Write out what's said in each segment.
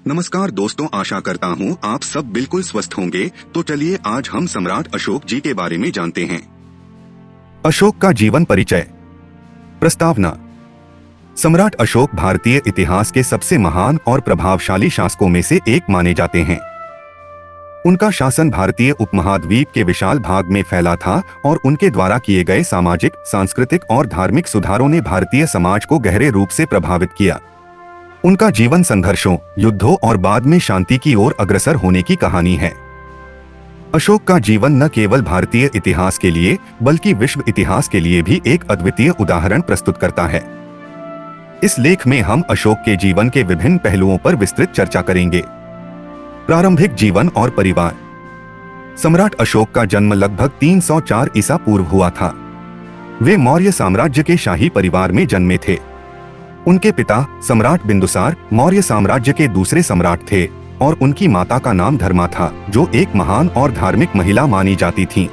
नमस्कार दोस्तों, आशा करता हूँ आप सब बिल्कुल स्वस्थ होंगे। तो चलिए आज हम सम्राट अशोक जी के बारे में जानते हैं। अशोक का जीवन परिचय। प्रस्तावना। सम्राट अशोक भारतीय इतिहास के सबसे महान और प्रभावशाली शासकों में से एक माने जाते हैं। उनका शासन भारतीय उपमहाद्वीप के विशाल भाग में फैला था और उनके द्वारा किए गए सामाजिक, सांस्कृतिक और धार्मिक सुधारों ने भारतीय समाज को गहरे रूप से प्रभावित किया। उनका जीवन संघर्षों, युद्धों और बाद में शांति की ओर अग्रसर होने की कहानी है। अशोक का जीवन न केवल भारतीय इतिहास के लिए बल्कि विश्व इतिहास के लिए भी एक अद्वितीय उदाहरण प्रस्तुत करता है। इस लेख में हम अशोक के जीवन के विभिन्न पहलुओं पर विस्तृत चर्चा करेंगे। प्रारंभिक जीवन और परिवार। सम्राट अशोक का जन्म लगभग 304 ईसा पूर्व हुआ था। वे मौर्य साम्राज्य के शाही परिवार में जन्मे थे। उनके पिता सम्राट बिंदुसार मौर्य साम्राज्य के दूसरे सम्राट थे और उनकी माता का नाम धर्मा था, जो एक महान और धार्मिक महिला मानी जाती थीं।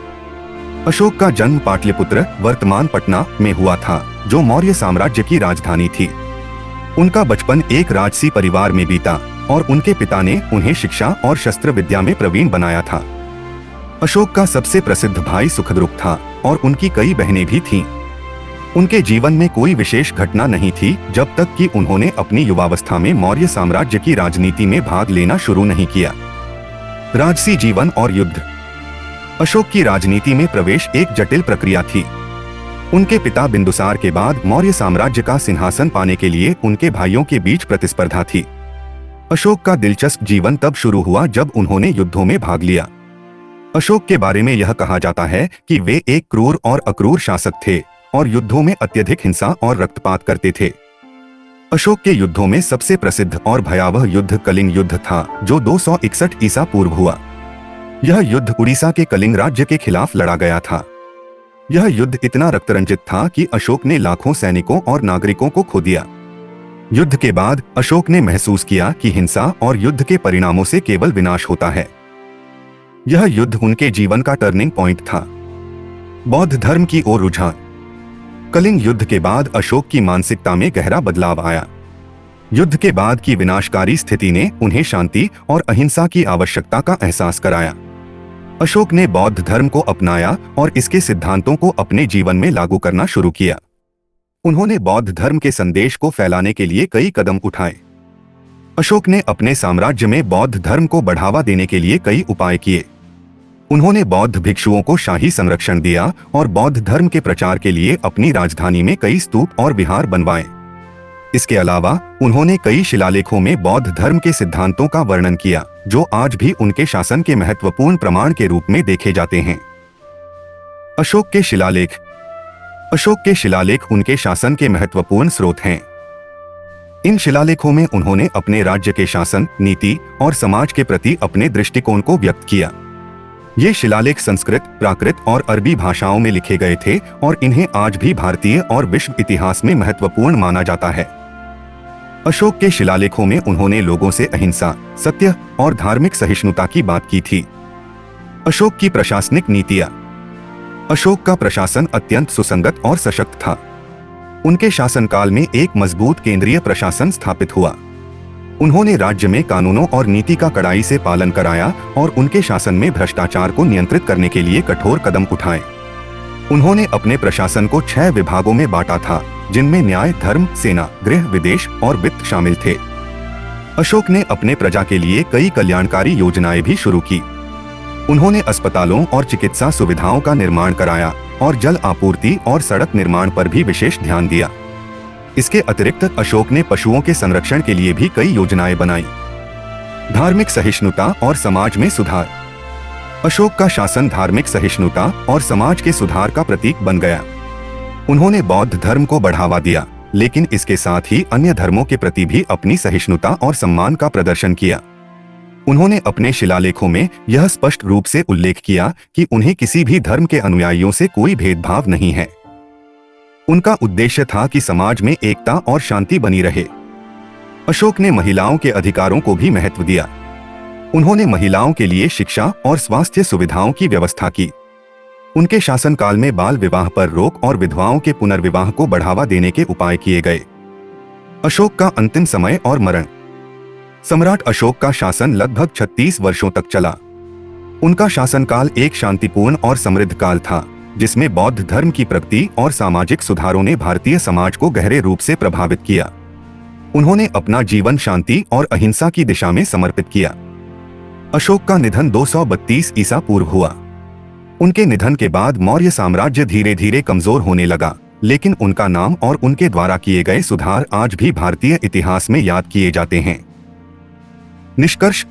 अशोक का जन्म पाटलिपुत्र, वर्तमान पटना में हुआ था, जो मौर्य साम्राज्य की राजधानी थी। उनका बचपन एक राजसी परिवार में बीता और उनके पिता ने उन्हें शिक्षा और शस्त्र विद्या में प्रवीण बनाया था। अशोक का सबसे प्रसिद्ध भाई सुखद्रुक था और उनकी कई बहनें भी थीं। उनके जीवन में कोई विशेष घटना नहीं थी जब तक कि उन्होंने अपनी युवावस्था में मौर्य साम्राज्य की राजनीति में भाग लेना शुरू नहीं किया। राजसी जीवन और युद्ध। अशोक की राजनीति में प्रवेश एक जटिल प्रक्रिया थी। उनके पिता बिंदुसार के बाद मौर्य साम्राज्य का सिंहासन पाने के लिए उनके भाइयों के बीच प्रतिस्पर्धा थी। अशोक का दिलचस्प जीवन तब शुरू हुआ जब उन्होंने युद्धों में भाग लिया। अशोक के बारे में यह कहा जाता है कि वे एक क्रूर और अक्रूर शासक थे और युद्धों में अत्यधिक हिंसा और रक्तपात करते थे। अशोक के युद्धों में सबसे प्रसिद्ध और भयावह युद्ध कलिंग युद्ध था, जो 261 ईसा पूर्व हुआ। यह युद्ध उड़ीसा के कलिंग राज्य के खिलाफ लड़ा गया था। यह युद्ध इतना रक्तरंजित था कि अशोक ने लाखों सैनिकों और नागरिकों को खो दिया। युद्ध के बाद अशोक ने महसूस किया कि हिंसा और युद्ध के परिणामों से केवल विनाश होता है। यह युद्ध उनके जीवन का टर्निंग पॉइंट था। बौद्ध धर्म की ओर रुझान। कलिंग युद्ध के बाद अशोक की मानसिकता में गहरा बदलाव आया। युद्ध के बाद की विनाशकारी स्थिति ने उन्हें शांति और अहिंसा की आवश्यकता का एहसास कराया। अशोक ने बौद्ध धर्म को अपनाया और इसके सिद्धांतों को अपने जीवन में लागू करना शुरू किया। उन्होंने बौद्ध धर्म के संदेश को फैलाने के लिए कई कदम उठाए। अशोक ने अपने साम्राज्य में बौद्ध धर्म को बढ़ावा देने के लिए कई उपाय किए। उन्होंने बौद्ध भिक्षुओं को शाही संरक्षण दिया और बौद्ध धर्म के प्रचार के लिए अपनी राजधानी में कई स्तूप और विहार बनवाए। इसके अलावा उन्होंने कई शिलालेखों में बौद्ध धर्म के सिद्धांतों का वर्णन किया, जो आज भी उनके शासन के महत्वपूर्ण प्रमाण के रूप में देखे जाते हैं। अशोक के शिलालेख। अशोक के शिलालेख उनके शासन के महत्वपूर्ण स्रोत हैं। इन शिलालेखों में उन्होंने अपने राज्य के शासन, नीति और समाज के प्रति अपने दृष्टिकोण को व्यक्त किया। ये शिलालेख संस्कृत, प्राकृत और अरबी भाषाओं में लिखे गए थे और इन्हें आज भी भारतीय और विश्व इतिहास में महत्वपूर्ण माना जाता है। अशोक के शिलालेखों में उन्होंने लोगों से अहिंसा, सत्य और धार्मिक सहिष्णुता की बात की थी। अशोक की प्रशासनिक नीतियां। अशोक का प्रशासन अत्यंत सुसंगत और सशक्त था। उनके शासनकाल में एक मजबूत केंद्रीय प्रशासन स्थापित हुआ। उन्होंने राज्य में कानूनों और नीति का कड़ाई से पालन कराया और उनके शासन में भ्रष्टाचार को नियंत्रित करने के लिए कठोर कदम उठाए। उन्होंने अपने प्रशासन को 6 विभागों में बांटा था, जिनमें न्याय, धर्म, सेना, गृह, विदेश और वित्त शामिल थे। अशोक ने अपने प्रजा के लिए कई कल्याणकारी योजनाएं भी शुरू की। उन्होंने अस्पतालों और चिकित्सा सुविधाओं का निर्माण कराया और जल आपूर्ति और सड़क निर्माण पर भी विशेष ध्यान दिया। इसके अतिरिक्त अशोक ने पशुओं के संरक्षण के लिए भी कई योजनाएं बनाई। धार्मिक सहिष्णुता और समाज में सुधार। अशोक का शासन धार्मिक सहिष्णुता और समाज के सुधार का प्रतीक बन गया। उन्होंने बौद्ध धर्म को बढ़ावा दिया, लेकिन इसके साथ ही अन्य धर्मों के प्रति भी अपनी सहिष्णुता और सम्मान का प्रदर्शन किया। उन्होंने अपने शिलालेखों में यह स्पष्ट रूप से उल्लेख किया कि उन्हें किसी भी धर्म के अनुयायियों से कोई भेदभाव नहीं है। उनका उद्देश्य था कि समाज में एकता और शांति बनी रहे। अशोक ने महिलाओं के अधिकारों को भी महत्व दिया। उन्होंने महिलाओं के लिए शिक्षा और स्वास्थ्य सुविधाओं की व्यवस्था की। उनके शासनकाल में बाल विवाह पर रोक और विधवाओं के पुनर्विवाह को बढ़ावा देने के उपाय किए गए। अशोक का अंतिम समय और मरण। सम्राट अशोक का शासन लगभग 36 वर्षों तक चला। उनका शासनकाल एक शांतिपूर्ण और समृद्ध काल था, जिसमें बौद्ध धर्म की प्रगति और सामाजिक सुधारों ने भारतीय समाज को गहरे रूप से प्रभावित किया। उन्होंने अपना जीवन शांति और अहिंसा की दिशा में समर्पित किया। अशोक का निधन 232 ईसा पूर्व हुआ। उनके निधन के बाद मौर्य साम्राज्य धीरे धीरे कमजोर होने लगा, लेकिन उनका नाम और उनके द्वारा किए गए सुधार आज भी भारतीय इतिहास में याद किए जाते हैं। निष्कर्ष: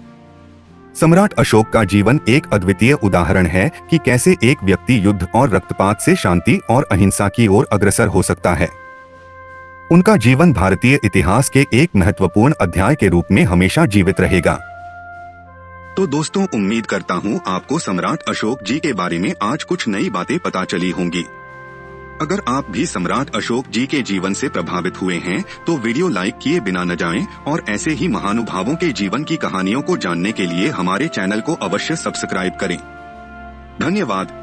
सम्राट अशोक का जीवन एक अद्वितीय उदाहरण है कि कैसे एक व्यक्ति युद्ध और रक्तपात से शांति और अहिंसा की ओर अग्रसर हो सकता है। उनका जीवन भारतीय इतिहास के एक महत्वपूर्ण अध्याय के रूप में हमेशा जीवित रहेगा। तो दोस्तों, उम्मीद करता हूँ आपको सम्राट अशोक जी के बारे में आज कुछ नई बातें पता चली होंगी। अगर आप भी सम्राट अशोक जी के जीवन से प्रभावित हुए हैं तो वीडियो लाइक किए बिना न जाएं और ऐसे ही महानुभावों के जीवन की कहानियों को जानने के लिए हमारे चैनल को अवश्य सब्सक्राइब करें। धन्यवाद।